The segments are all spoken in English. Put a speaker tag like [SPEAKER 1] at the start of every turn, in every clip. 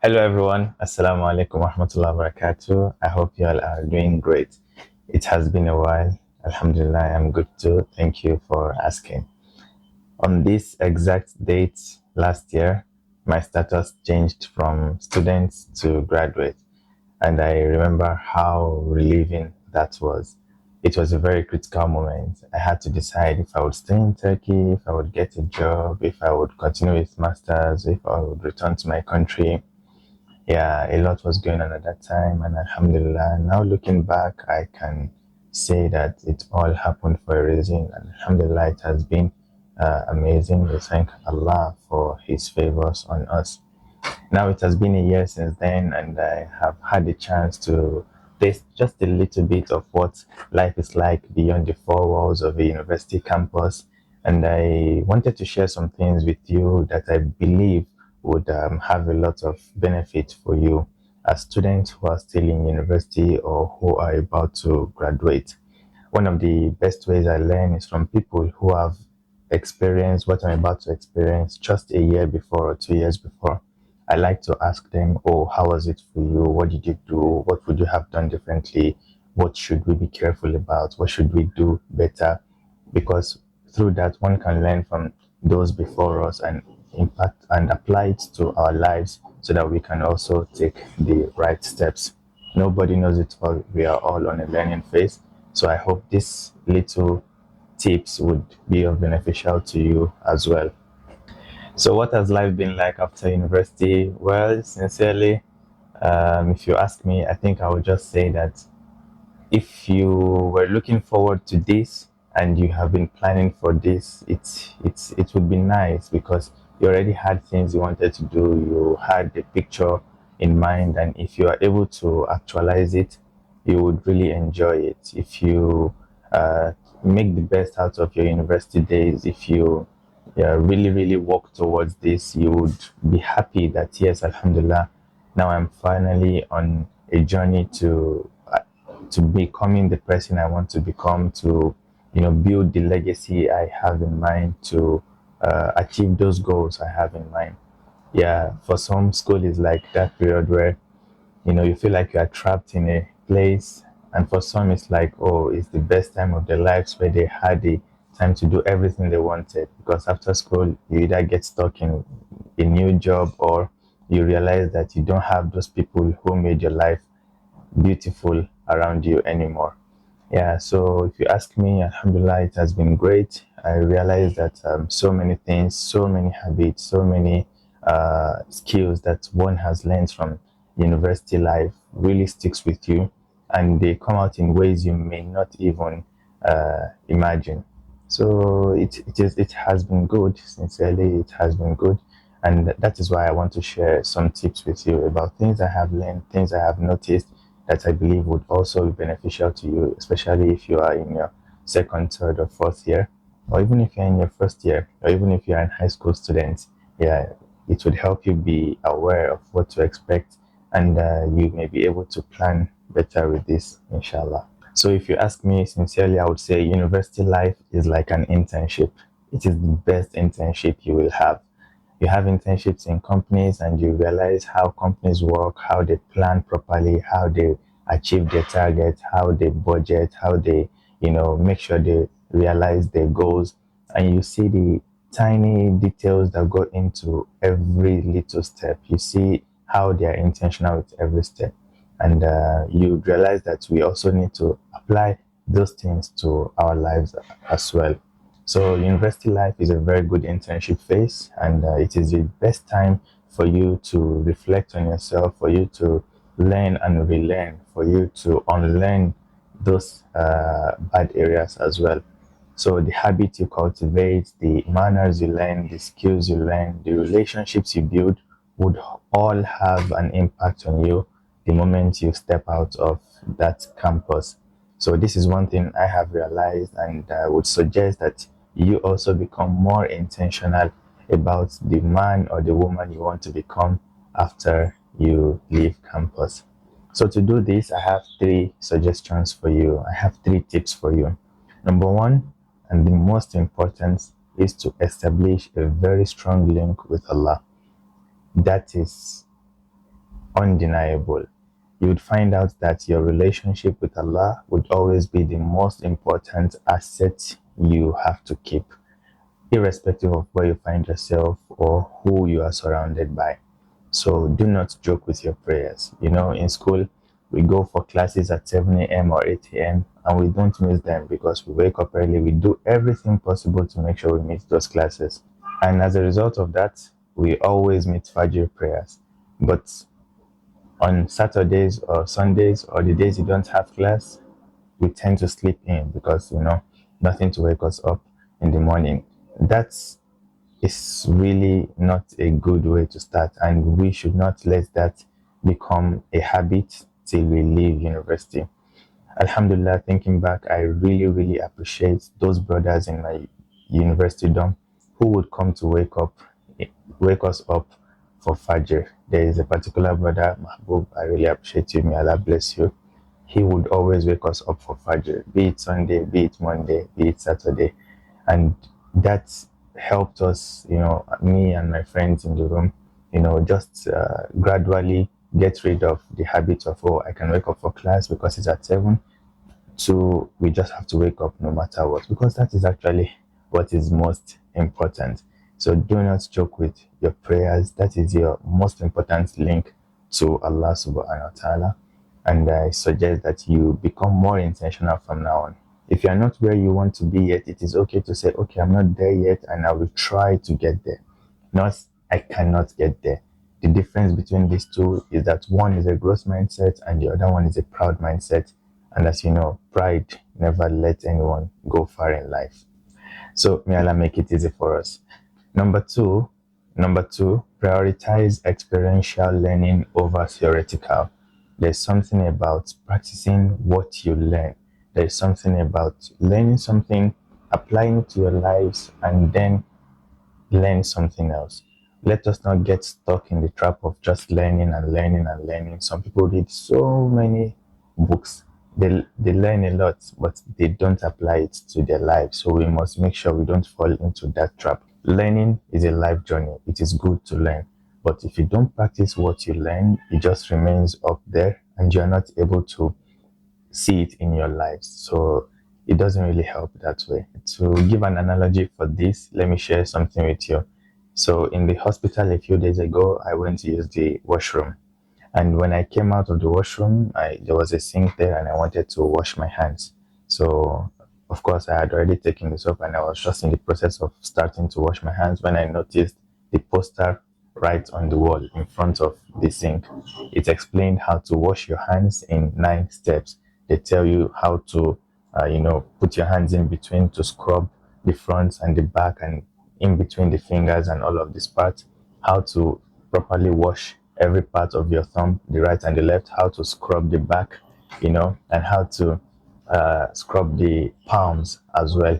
[SPEAKER 1] Hello everyone, Assalamu alaikum wa rahmatullahi wa barakatuh. I hope you all are doing great. It has been a while. Alhamdulillah, I'm good too. Thank you for asking. On this exact date last year, my status changed from student to graduate, and I remember how relieving that was. It was a very critical moment. I had to decide if I would stay in Turkey, if I would get a job, if I would continue with masters, if I would return to my country. Yeah, a lot was going on at that time, and Alhamdulillah, now looking back, I can say that it all happened for a reason, and Alhamdulillah, it has been amazing. We thank Allah for His favors on us. Now it has been a year since then, and I have had the chance to taste just a little bit of what life is like beyond the four walls of a university campus. And I wanted to share some things with you that I believe would have a lot of benefit for you as students who are still in university or who are about to graduate. One of the best ways I learn is from people who have experienced what I'm about to experience just a year before or 2 years before. I like to ask them, oh, how was it for you? What did you do? What would you have done differently? What should we be careful about? What should we do better? Because through that, one can learn from those before us and impact and apply it to our lives so that we can also take the right steps. Nobody knows it all. We are all on a learning phase. So I hope these little tips would be of beneficial to you as well. So what has life been like after university? Well, sincerely, if you ask me, I think I would just say that if you were looking forward to this and you have been planning for this, it would be nice because you already had things you wanted to do. You had the picture in mind, and if you are able to actualize it, you would really enjoy it. If you uh, make the best out of your university days, if you really work towards this, you would be happy that yes, Alhamdulillah, now I'm finally on a journey to becoming the person I want to become, to build the legacy I have in mind, to achieve those goals I have in mind. Yeah, for some, school is like that period where you feel like you are trapped in a place, and for some it's like, oh, it's the best time of their lives where they had the time to do everything they wanted, because after school you either get stuck in a new job or you realize that you don't have those people who made your life beautiful around you anymore. Yeah, so if you ask me, Alhamdulillah, it has been great. I realized that so many things, so many habits, so many skills that one has learned from university life really sticks with you, and they come out in ways you may not even imagine. So it has been good. Sincerely, it has been good, and that is why I want to share some tips with you about things I have learned, things I have noticed that I believe would also be beneficial to you, especially if you are in your second, third, or fourth year, or even if you're in your first year, or even if you're a high school student. Yeah, it would help you be aware of what to expect, and you may be able to plan better with this, inshallah. So, if you ask me sincerely, I would say university life is like an internship. It is the best internship you will have. You have internships in companies and you realize how companies work, how they plan properly, how they achieve their targets, how they budget, how they make sure they realize their goals, and you see the tiny details that go into every little step. You see how they are intentional with every step, and you realize that we also need to apply those things to our lives as well. So university life is a very good internship phase, and it is the best time for you to reflect on yourself, for you to learn and relearn, for you to unlearn those bad areas as well. So the habits you cultivate, the manners you learn, the skills you learn, the relationships you build would all have an impact on you the moment you step out of that campus. So this is one thing I have realized, and I would suggest that you also become more intentional about the man or the woman you want to become after you leave campus. So to do this, I have three suggestions for you. I have three tips for you. Number one, and the most important, is to establish a very strong link with Allah. That is undeniable. You would find out that your relationship with Allah would always be the most important asset you have to keep, irrespective of where you find yourself or who you are surrounded by. So do not joke with your prayers. In school, we go for classes at 7 a.m. or 8 a.m. and we don't miss them because we wake up early. We do everything possible to make sure we meet those classes. And as a result of that, we always meet Fajr prayers. But on Saturdays or Sundays or the days you don't have class, we tend to sleep in because, nothing to wake us up in the morning. That's is really not a good way to start, and we should not let that become a habit till we leave university. Alhamdulillah, thinking back, I really, really appreciate those brothers in my university dorm who would come to wake us up for Fajr. There is a particular brother, Mahbub, I really appreciate you. May Allah bless you. He would always wake us up for Fajr, be it Sunday, be it Monday, be it Saturday. And that helped us, me and my friends in the room, just gradually get rid of the habit of, oh, I can wake up for class because it's at 7, to we just have to wake up no matter what, because that is actually what is most important. So do not joke with your prayers. That is your most important link to Allah subhanahu wa ta'ala. And I suggest that you become more intentional from now on. If you are not where you want to be yet, it is okay to say, okay, I'm not there yet and I will try to get there. Not, I cannot get there. The difference between these two is that one is a growth mindset and the other one is a proud mindset. And as you know, pride never lets anyone go far in life. So may Allah make it easy for us. Number two, prioritize experiential learning over theoretical. There's something about practicing what you learn. There's something about learning something, applying it to your lives, and then learn something else. Let us not get stuck in the trap of just learning and learning and learning. Some people read so many books. They learn a lot, but they don't apply it to their lives. So we must make sure we don't fall into that trap. Learning is a life journey. It is good to learn. But if you don't practice what you learn, it just remains up there and you're not able to see it in your lives. So it doesn't really help that way. To give an analogy for this, let me share something with you. So in the hospital a few days ago, I went to use the washroom. And when I came out of the washroom, there was a sink there and I wanted to wash my hands. So, of course, I had already taken this off and I was just in the process of starting to wash my hands when I noticed the poster right on the wall in front of the sink. It explained how to wash your hands in 9 steps. They tell you how to, put your hands in between to scrub the front and the back and in between the fingers and all of these parts, how to properly wash every part of your thumb, the right and the left, how to scrub the back, and how to scrub the palms as well.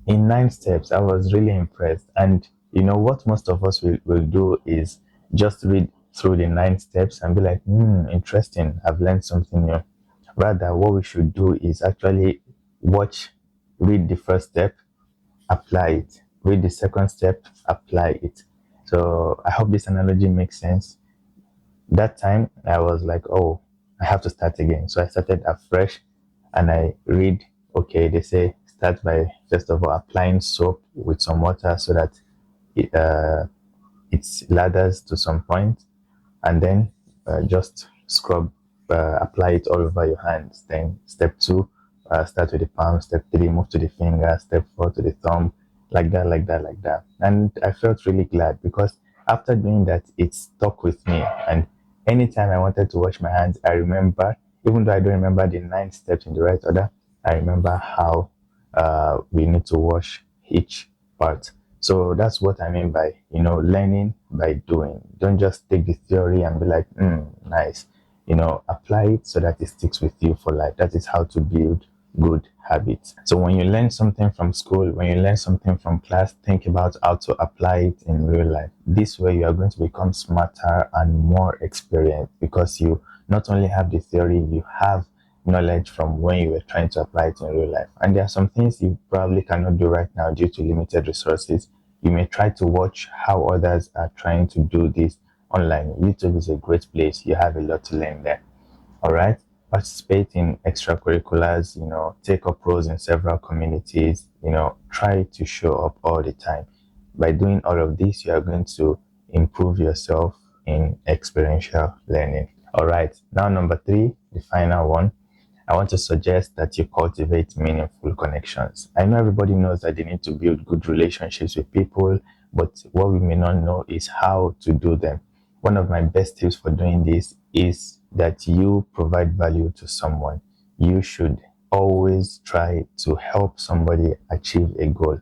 [SPEAKER 1] In 9 steps, I was really impressed. And what most of us will do is just read through the 9 steps and be like, interesting, I've learned something new. Rather, what we should do is actually read the first step, apply it. Read the second step, apply it. So I hope this analogy makes sense. That time I was like, oh, I have to start again. So I started afresh and I read, okay, they say start by first of all applying soap with some water so that it lathers to some point, and then just scrub, apply it all over your hands. Then step 2, start with the palm. Step 3, move to the finger. Step 4 to the thumb, like that, like that, like that. And I felt really glad because after doing that, it stuck with me. And anytime I wanted to wash my hands, I remember, even though I don't remember the 9 steps in the right order, I remember how we need to wash each part. So that's what I mean by, learning by doing. Don't just take the theory and be like, nice. Apply it so that it sticks with you for life. That is how to build good habits. So when you learn something from school, when you learn something from class, think about how to apply it in real life. This way you are going to become smarter and more experienced because you not only have the theory, you have knowledge from when you were trying to apply it in real life. And there are some things you probably cannot do right now due to limited resources. You may try to watch how others are trying to do this online. YouTube is a great place. You have a lot to learn there. All right. Participate in extracurriculars, take up roles in several communities, try to show up all the time. By doing all of this, you are going to improve yourself in experiential learning. All right. Now, number 3, the final one. I want to suggest that you cultivate meaningful connections. I know everybody knows that they need to build good relationships with people, but what we may not know is how to do them. One of my best tips for doing this is that you provide value to someone. You should always try to help somebody achieve a goal.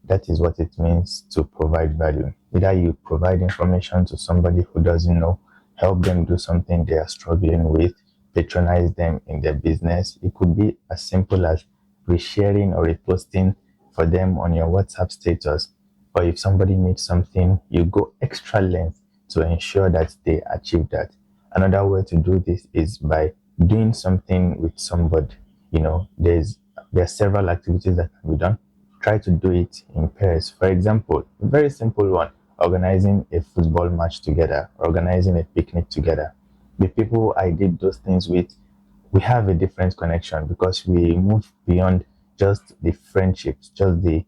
[SPEAKER 1] That is what it means to provide value. Either you provide information to somebody who doesn't know, help them do something they are struggling with, patronize them in their business. It could be as simple as resharing or reposting for them on your WhatsApp status. Or if somebody needs something, you go extra length to ensure that they achieve that. Another way to do this is by doing something with somebody. There are several activities that can be done. Try to do it in pairs. For example, a very simple one, organizing a football match together, organizing a picnic together. The people I did those things with, we have a different connection because we move beyond just the friendships, just the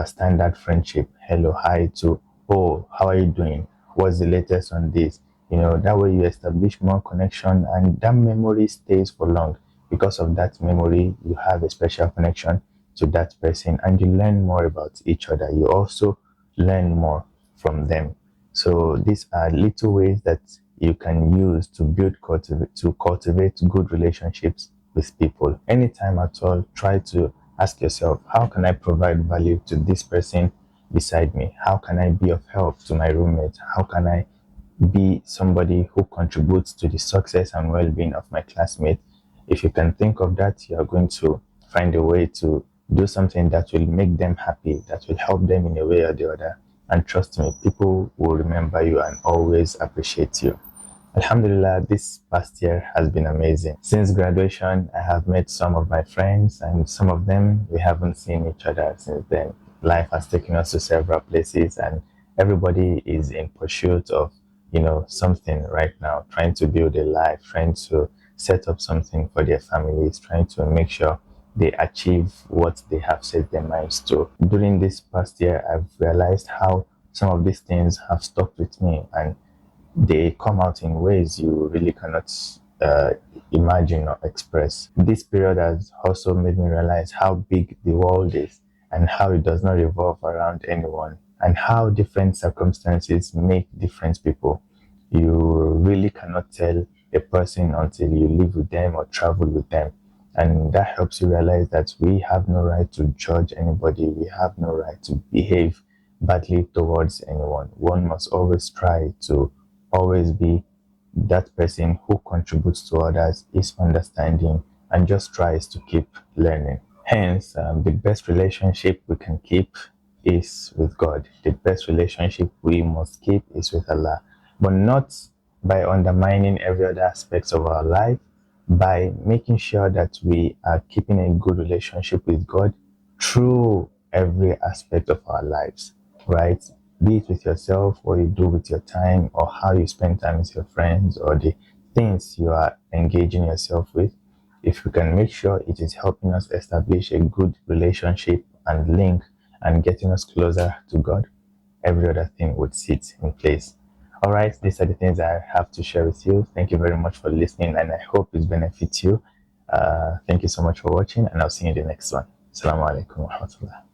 [SPEAKER 1] standard friendship. Hello, hi, to, oh, how are you doing? What's the latest on this? That way you establish more connection and that memory stays for long. Because of that memory, you have a special connection to that person and you learn more about each other. You also learn more from them. So these are little ways that you can use to cultivate good relationships with people. Anytime at all, try to ask yourself, how can I provide value to this person beside me? How can I be of help to my roommate? How can I be somebody who contributes to the success and well-being of my classmate? If you can think of that, you are going to find a way to do something that will make them happy, that will help them in a way or the other. And trust me, people will remember you and always appreciate you. Alhamdulillah, this past year has been amazing. Since graduation, I have met some of my friends, and some of them, we haven't seen each other since then. Life has taken us to several places, and everybody is in pursuit of, something right now, trying to build a life, trying to set up something for their families, trying to make sure they achieve what they have set their minds to. During this past year, I've realized how some of these things have stuck with me, and they come out in ways you really cannot imagine or express. This period has also made me realize how big the world is and how it does not revolve around anyone, and how different circumstances make different people. You really cannot tell a person until you live with them or travel with them. And that helps you realize that we have no right to judge anybody. We have no right to behave badly towards anyone. One must always try to always be that person who contributes to others, is understanding, and just tries to keep learning. Hence, the best relationship we can keep is with God. The best relationship we must keep is with Allah, but not by undermining every other aspects of our life, by making sure that we are keeping a good relationship with God through every aspect of our lives, right? Be it with yourself, what you do with your time, or how you spend time with your friends, or the things you are engaging yourself with. If we can make sure it is helping us establish a good relationship and link and getting us closer to God, every other thing would sit in place. All right, these are the things I have to share with you. Thank you very much for listening, and I hope it benefits you. Thank you so much for watching, and I'll see you in the next one. Assalamu alaikum wa rahmatullah.